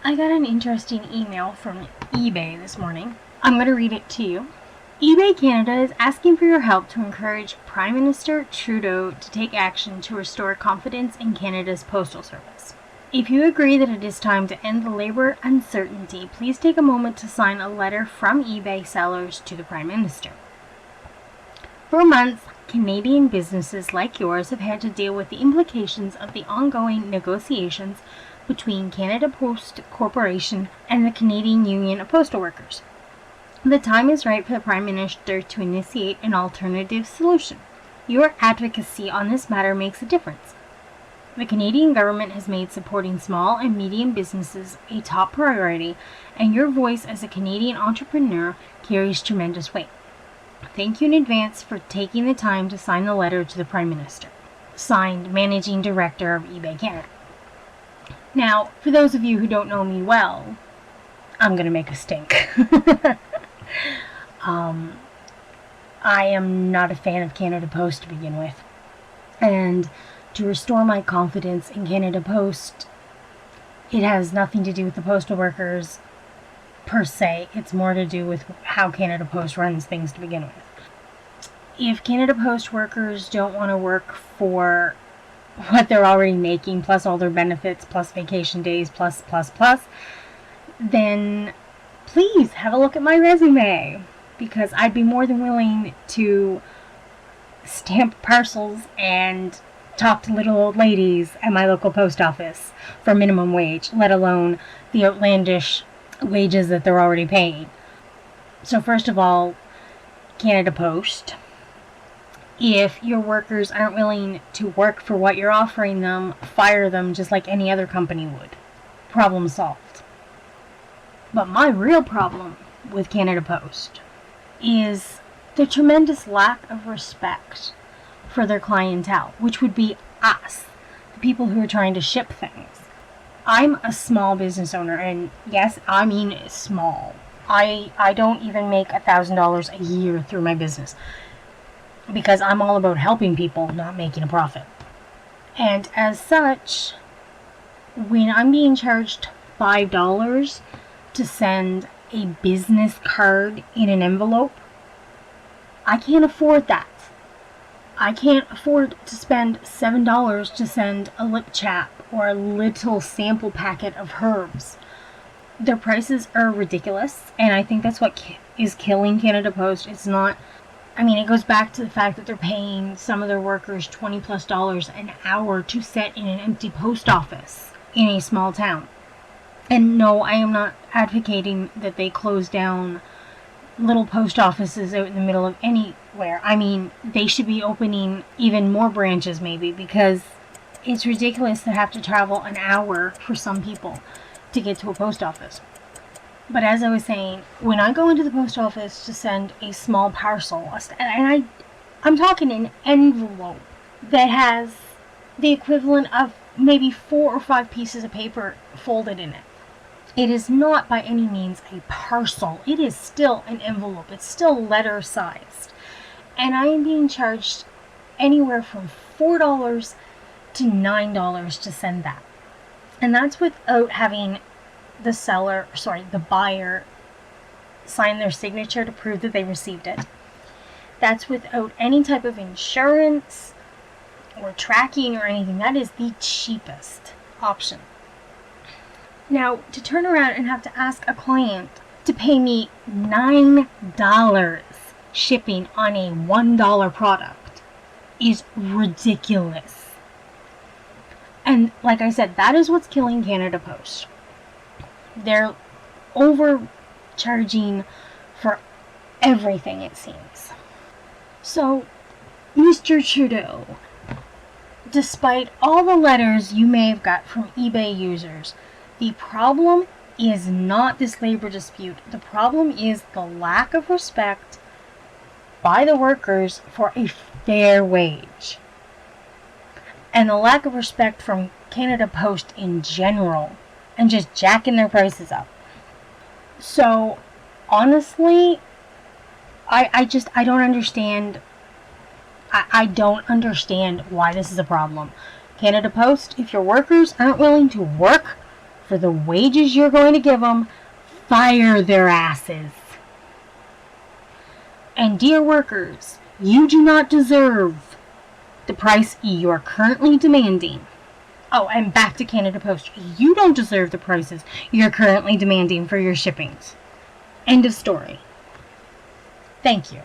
I got an interesting email from eBay this morning. I'm going to read it to you. eBay Canada is asking for your help to encourage Prime Minister Trudeau to take action to restore confidence in Canada's postal service. If you agree that it is time to end the labor uncertainty, please take a moment to sign a letter from eBay sellers to the Prime Minister. For months, Canadian businesses like yours have had to deal with the implications of the ongoing negotiations between Canada Post Corporation and the Canadian Union of Postal Workers. The time is right for the Prime Minister to initiate an alternative solution. Your advocacy on this matter makes a difference. The Canadian government has made supporting small and medium businesses a top priority, and your voice as a Canadian entrepreneur carries tremendous weight. Thank you in advance for taking the time to sign the letter to the Prime Minister. Signed, Managing Director of eBay Canada. Now, for those of you who don't know me well, I'm going to make a stink. I am not a fan of Canada Post to begin with. And to restore my confidence in Canada Post, it has nothing to do with the postal workers per se. It's more to do with how Canada Post runs things to begin with. If Canada Post workers don't want to work for what they're already making, plus all their benefits, plus vacation days, plus, then please have a look at my resume, because I'd be more than willing to stamp parcels and talk to little old ladies at my local post office for minimum wage, let alone the outlandish wages that they're already paying. So first of all, Canada Post, if your workers aren't willing to work for what you're offering them, fire them just like any other company would. Problem solved. But my real problem with Canada Post is the tremendous lack of respect for their clientele, which would be us, the people who are trying to ship things. I'm a small business owner, and yes, I mean small. I don't even make $1,000 a year through my business, because I'm all about helping people, not making a profit. And as such, when I'm being charged $5 to send a business card in an envelope, I can't afford that. I can't afford to spend $7 to send a lip chap or a little sample packet of herbs. Their prices are ridiculous, and I think that's what is killing Canada Post. It goes back to the fact that they're paying some of their workers $20+ an hour to sit in an empty post office in a small town. And no, I am not advocating that they close down little post offices out in the middle of anywhere. They should be opening even more branches maybe, because it's ridiculous to have to travel an hour for some people to get to a post office. But as I was saying, when I go into the post office to send a small parcel, and I'm talking an envelope that has the equivalent of maybe 4 or 5 pieces of paper folded in it. It is not by any means a parcel. It is still an envelope. It's still letter sized. And I am being charged anywhere from $4 to $9 to send that. And that's without having the buyer sign their signature to prove that they received it. That's without any type of insurance or tracking or anything. That is the cheapest option. Now, to turn around and have to ask a client to pay me $9 shipping on a $1 product is ridiculous. And like I said, that is what's killing Canada Post. They're overcharging for everything, it seems. So, Mr. Trudeau, despite all the letters you may have got from eBay users, the problem is not this labor dispute. The problem is the lack of respect by the workers for a fair wage. And the lack of respect from Canada Post in general, and just jacking their prices up. So, honestly, I don't understand. I don't understand why this is a problem. Canada Post, if your workers aren't willing to work for the wages you're going to give them, fire their asses. And dear workers, you do not deserve the price you are currently demanding. Oh, and back to Canada Post. You don't deserve the prices you're currently demanding for your shippings. End of story. Thank you.